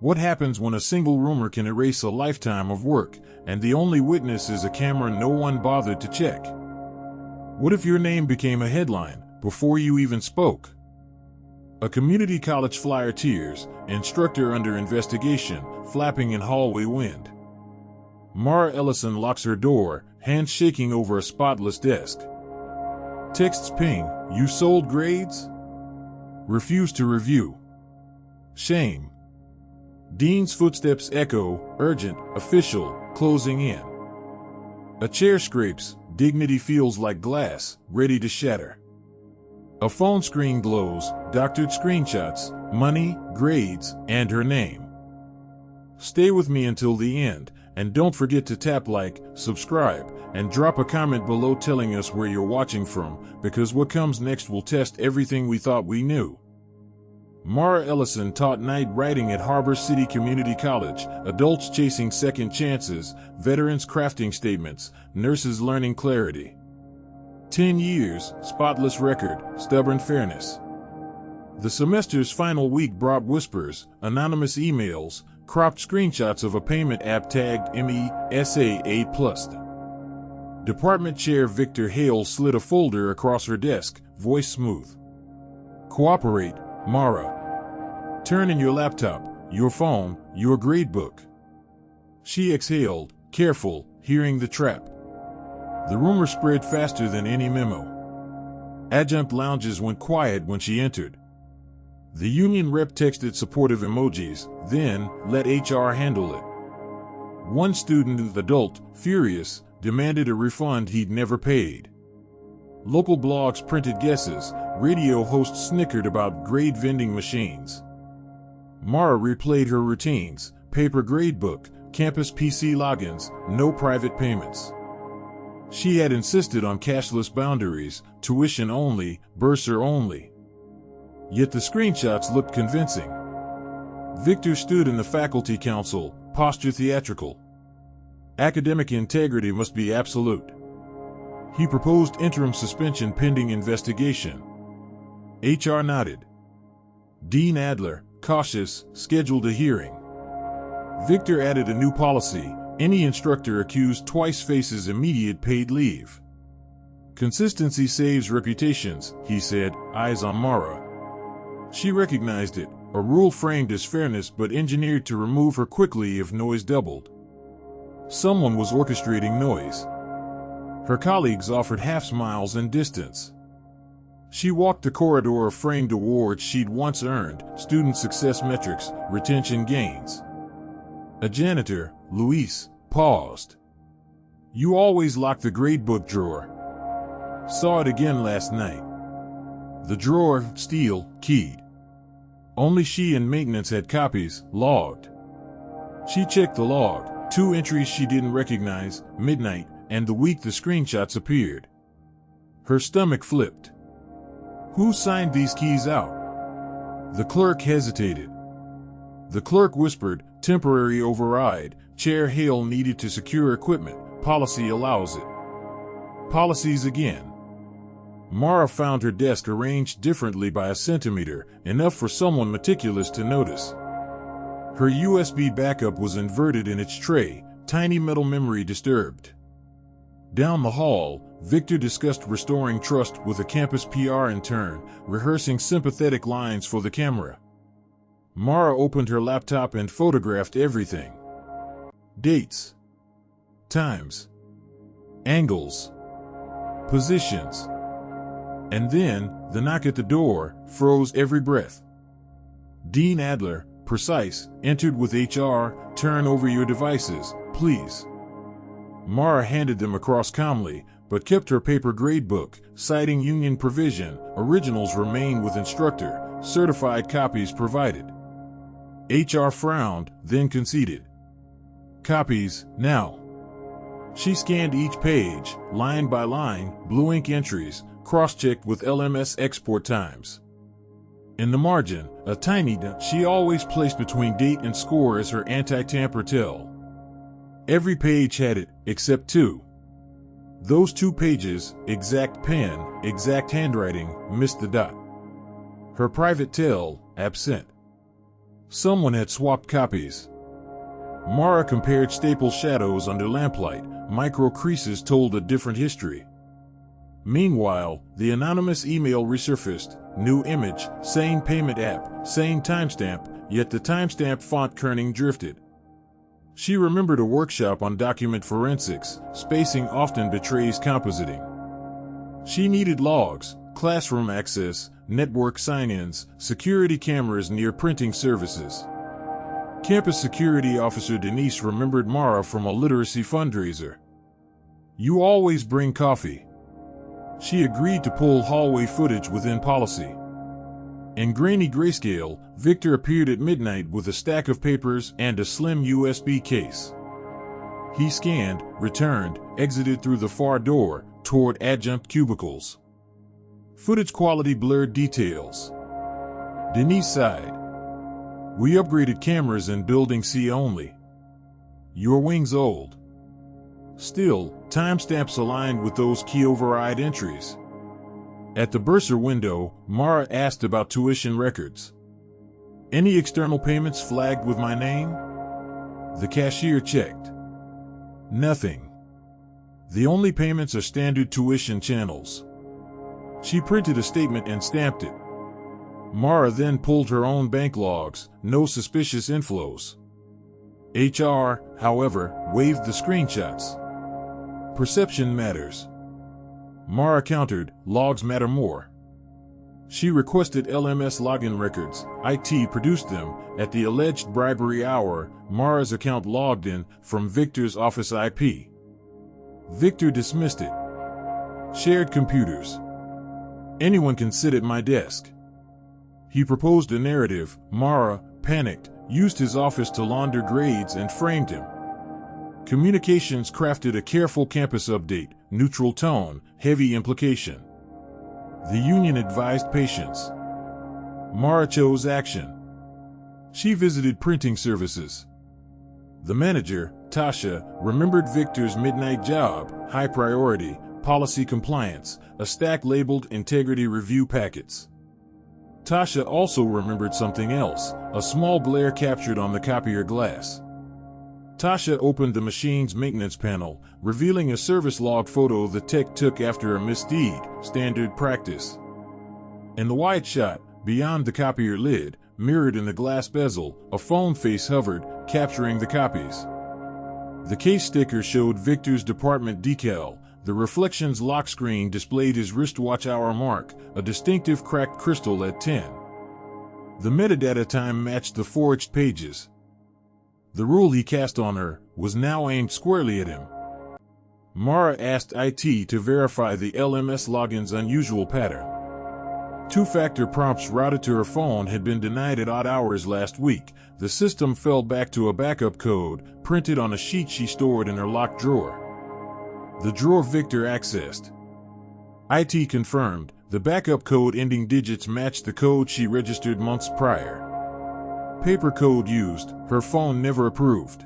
What happens when a single rumor can erase a lifetime of work, and the only witness is a camera no one bothered to check? What if your name became a headline before you even spoke? A community college flyer tears, instructor under investigation, flapping in hallway wind. Mara Ellison locks her door, hands shaking over a spotless desk. Texts ping, "You sold grades?" Refuse to review. Shame. Dean's footsteps echo, urgent, official, closing in. A chair scrapes, dignity feels like glass, ready to shatter. A phone screen glows, doctored screenshots, money, grades, and her name. Stay with me until the end, and don't forget to tap like, subscribe, and drop a comment below telling us where you're watching from, because what comes next will test everything we thought we knew. Mara Ellison taught night writing at Harbor City Community College, adults chasing second chances, veterans crafting statements, nurses learning clarity. 10 years, spotless record, stubborn fairness. The semester's final week brought whispers, anonymous emails, cropped screenshots of a payment app tagged MESA A+. Department Chair Victor Hale slid a folder across her desk, voice smooth. Cooperate, Mara. Turn in your laptop, your phone, your gradebook. She exhaled, careful, hearing the trap. The rumor spread faster than any memo. Adjunct lounges went quiet when she entered. The union rep texted supportive emojis, then let HR handle it. One student, adult, furious, demanded a refund he'd never paid. Local blogs printed guesses, radio hosts snickered about grade vending machines. Mara replayed her routines, paper gradebook, campus PC logins, no private payments. She had insisted on cashless boundaries, tuition only, bursar only. Yet the screenshots looked convincing. Victor stood in the faculty council, posture theatrical. Academic integrity must be absolute. He proposed interim suspension pending investigation. HR nodded. Dean Adler, cautious, scheduled a hearing. Victor added a new policy: any instructor accused twice faces immediate paid leave. Consistency saves reputations, he said, eyes on Mara. She recognized it, a rule framed as fairness but engineered to remove her quickly if noise doubled. Someone was orchestrating noise. Her colleagues offered half smiles and distance. She walked the corridor of framed awards she'd once earned, student success metrics, retention gains. A janitor, Luis, paused. You always lock the gradebook drawer. Saw it again last night. The drawer, steel, keyed. Only she and maintenance had copies, logged. She checked the log, 2 entries she didn't recognize, midnight, and the week the screenshots appeared. Her stomach flipped. Who signed these keys out? The clerk hesitated. The clerk whispered, temporary override, Chair Hale needed to secure equipment, policy allows it. Policies again. Mara found her desk arranged differently by a centimeter, enough for someone meticulous to notice. Her USB backup was inverted in its tray, tiny metal memory disturbed. Down the hall, Victor discussed restoring trust with a campus PR intern, rehearsing sympathetic lines for the camera. Mara opened her laptop and photographed everything. Dates. Times. Angles. Positions. And then, the knock at the door froze every breath. Dean Adler, precise, entered with HR, turn over your devices, please. Mara handed them across calmly, but kept her paper gradebook, citing union provision, originals remain with instructor, certified copies provided. HR frowned, then conceded. Copies, now. She scanned each page, line by line, blue ink entries, cross-checked with LMS export times. In the margin, a tiny dot she always placed between date and score as her anti-tamper tell. Every page had it, except 2. Those 2 pages, exact pen, exact handwriting, missed the dot. Her private tell, absent. Someone had swapped copies. Mara compared staple shadows under lamplight. Micro creases told a different history. Meanwhile, the anonymous email resurfaced. New image, same payment app, same timestamp, yet the timestamp font kerning drifted. She remembered a workshop on document forensics. Spacing often betrays compositing. She needed logs, classroom access, network sign-ins, security cameras near printing services. Campus security officer Denise remembered Mara from a literacy fundraiser. You always bring coffee. She agreed to pull hallway footage within policy. In grainy grayscale, Victor appeared at midnight with a stack of papers and a slim USB case. He scanned, returned, exited through the far door, toward adjunct cubicles. Footage quality blurred details. Denise sighed. We upgraded cameras in Building C only. Your wing's old. Still, timestamps aligned with those key override entries. At the bursar window, Mara asked about tuition records. Any external payments flagged with my name? The cashier checked. Nothing. The only payments are standard tuition channels. She printed a statement and stamped it. Mara then pulled her own bank logs, no suspicious inflows. HR, however, waved the screenshots. Perception matters. Mara countered, logs matter more. She requested LMS login records. IT produced them. At the alleged bribery hour, Mara's account logged in from Victor's office IP. Victor dismissed it. Shared computers. Anyone can sit at my desk. He proposed a narrative. Mara, panicked, used his office to launder grades and framed him. Communications crafted a careful campus update, neutral tone, heavy implication. The union advised patience. Mara chose action. She visited printing services. The manager, Tasha, remembered Victor's midnight job, high priority, policy compliance, a stack labeled integrity review packets. Tasha also remembered something else, a small glare captured on the copier glass. Tasha opened the machine's maintenance panel, revealing a service log photo the tech took after a misdeed, standard practice. In the wide shot, beyond the copier lid, mirrored in the glass bezel, a phone face hovered, capturing the copies. The case sticker showed Victor's department decal. The reflection's lock screen displayed his wristwatch hour mark, a distinctive cracked crystal at 10. The metadata time matched the forged pages. The rule he cast on her was now aimed squarely at him. Mara asked IT to verify the LMS login's unusual pattern. Two-factor prompts routed to her phone had been denied at odd hours last week. The system fell back to a backup code, printed on a sheet she stored in her locked drawer. The drawer Victor accessed. IT confirmed, the backup code ending digits matched the code she registered months prior. Paper code used, her phone never approved.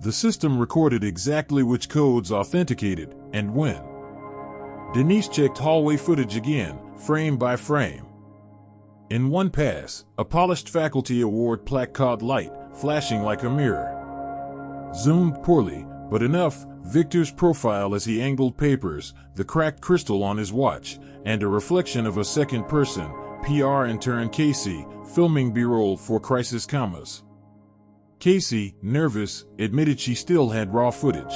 The system recorded exactly which codes authenticated, and when. Denise checked hallway footage again, frame by frame. In one pass, a polished faculty award plaque caught light, flashing like a mirror. Zoomed poorly, but enough, Victor's profile as he angled papers, the cracked crystal on his watch, and a reflection of a second person, PR intern Casey, filming B-roll for crisis commas. Casey, nervous, admitted she still had raw footage.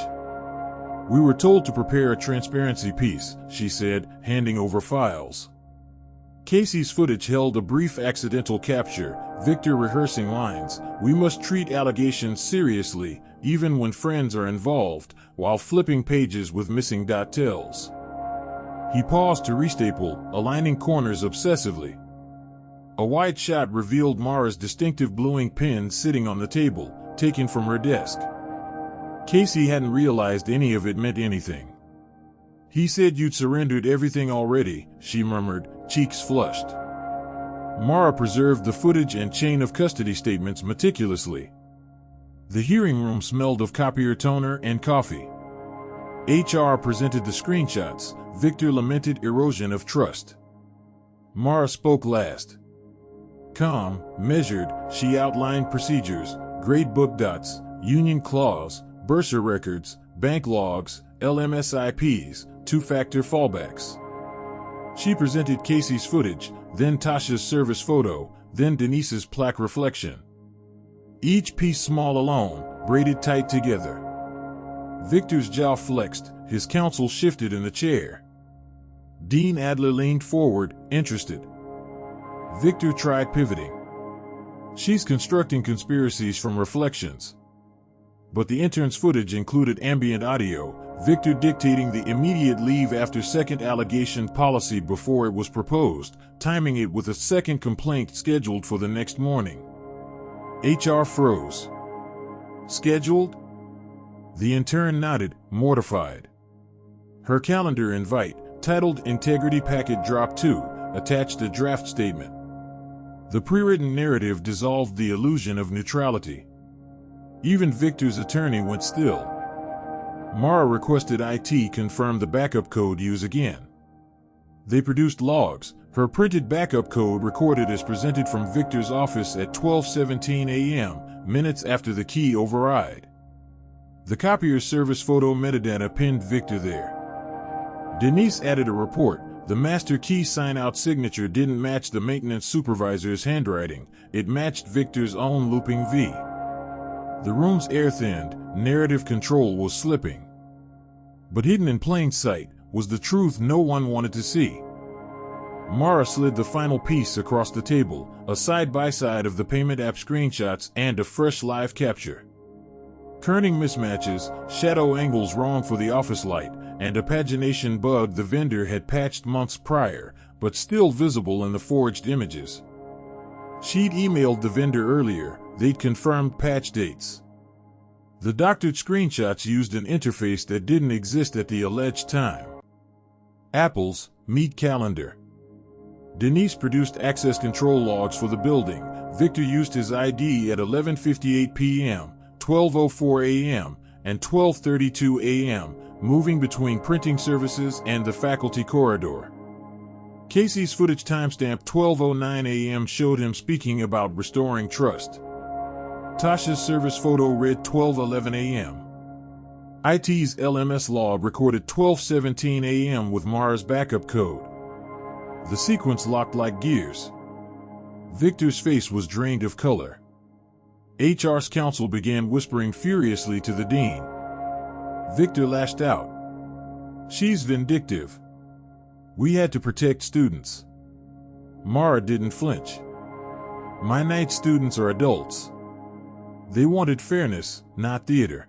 We were told to prepare a transparency piece, she said, handing over files. Casey's footage held a brief accidental capture, Victor rehearsing lines, "We must treat allegations seriously, even when friends are involved," while flipping pages with missing dot tells. He paused to restaple, aligning corners obsessively. A wide shot revealed Mara's distinctive bluing pen sitting on the table, taken from her desk. Casey hadn't realized any of it meant anything. "He said you'd surrendered everything already," she murmured, cheeks flushed. Mara preserved the footage and chain of custody statements meticulously. The hearing room smelled of copier toner and coffee. HR presented the screenshots. Victor lamented erosion of trust. Mara spoke last. Calm, measured, she outlined procedures, grade book dots, union clause, bursar records, bank logs, LMSIPs, two-factor fallbacks. She presented Casey's footage, then Tasha's service photo, then Denise's plaque reflection. Each piece small alone, braided tight together. Victor's jaw flexed, his counsel shifted in the chair. Dean Adler leaned forward, interested. Victor tried pivoting. She's constructing conspiracies from reflections. But the intern's footage included ambient audio, Victor dictating the immediate leave after second allegation policy before it was proposed, timing it with a second complaint scheduled for the next morning. HR froze. Scheduled? The intern nodded, mortified. Her calendar invite, titled Integrity Packet Drop 2, attached a draft statement. The pre-written narrative dissolved the illusion of neutrality. Even Victor's attorney went still. Mara requested IT confirm the backup code use again. They produced logs, her printed backup code recorded as presented from Victor's office at 12:17 a.m., minutes after the key override. The copier's service photo metadata pinned Victor there. Denise added a report. The master key sign-out signature didn't match the maintenance supervisor's handwriting, it matched Victor's own looping V. The room's air thinned, narrative control was slipping. But hidden in plain sight was the truth no one wanted to see. Mara slid the final piece across the table, a side-by-side of the payment app screenshots and a fresh live capture. Kerning mismatches, shadow angles wrong for the office light, and a pagination bug the vendor had patched months prior, but still visible in the forged images. She'd emailed the vendor earlier, they'd confirmed patch dates. The doctored screenshots used an interface that didn't exist at the alleged time. Apple's Meet Calendar. Denise produced access control logs for the building. Victor used his ID at 11:58 p.m., 12:04 a.m., and 12:32 a.m., moving between printing services and the faculty corridor. Casey's footage timestamp 12:09 a.m. showed him speaking about restoring trust. Tasha's service photo read 12:11 a.m. IT's LMS log recorded 12:17 a.m. with Mara's backup code. The sequence locked like gears. Victor's face was drained of color. HR's counsel began whispering furiously to the dean. Victor lashed out. She's vindictive. We had to protect students. Mara didn't flinch. My night students are adults. They wanted fairness, not theater.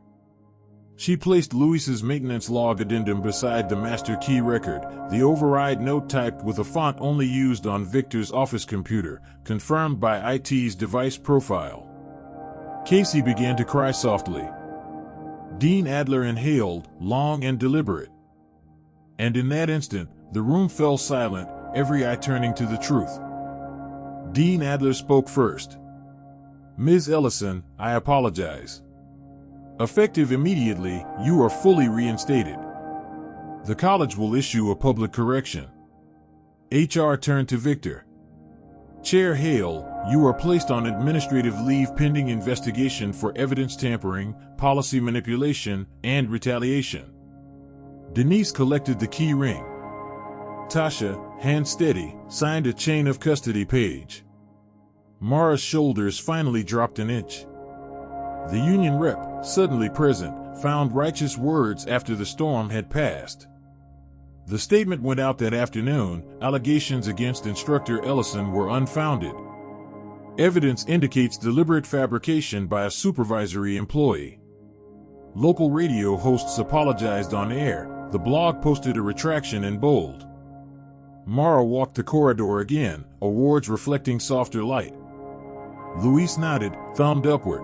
She placed Luis's maintenance log addendum beside the master key record, the override note typed with a font only used on Victor's office computer, confirmed by IT's device profile. Casey began to cry softly. Dean Adler inhaled, long and deliberate. And in that instant, the room fell silent, every eye turning to the truth. Dean Adler spoke first. Ms. Ellison, I apologize. Effective immediately, you are fully reinstated. The college will issue a public correction. HR turned to Victor. Chair Hale, you are placed on administrative leave pending investigation for evidence tampering, policy manipulation, and retaliation. Denise collected the key ring. Tasha, hand steady, signed a chain of custody page. Mara's shoulders finally dropped an inch. The union rep, suddenly present, found righteous words after the storm had passed. The statement went out that afternoon. Allegations against instructor Ellison were unfounded. Evidence indicates deliberate fabrication by a supervisory employee. Local radio hosts apologized on air. The blog posted a retraction in bold. Mara walked the corridor again, awards reflecting softer light. Luis nodded, thumbed upward.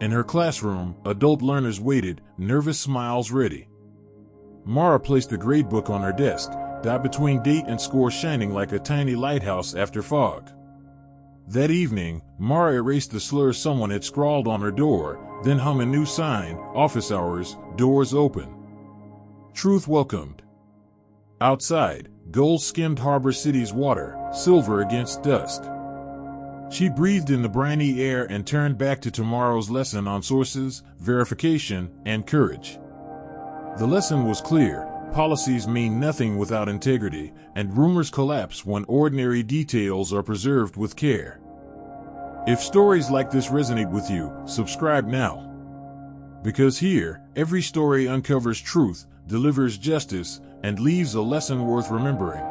In her classroom, adult learners waited, nervous smiles ready. Mara placed the gradebook on her desk, dot between date and score shining like a tiny lighthouse after fog. That evening, Mara erased the slur someone had scrawled on her door, then hung a new sign, office hours, doors open. Truth welcomed. Outside, gulls skimmed Harbor City's water, silver against dusk. She breathed in the briny air and turned back to tomorrow's lesson on sources, verification, and courage. The lesson was clear: policies mean nothing without integrity, and rumors collapse when ordinary details are preserved with care. If stories like this resonate with you, subscribe now. Because here, every story uncovers truth, delivers justice, and leaves a lesson worth remembering.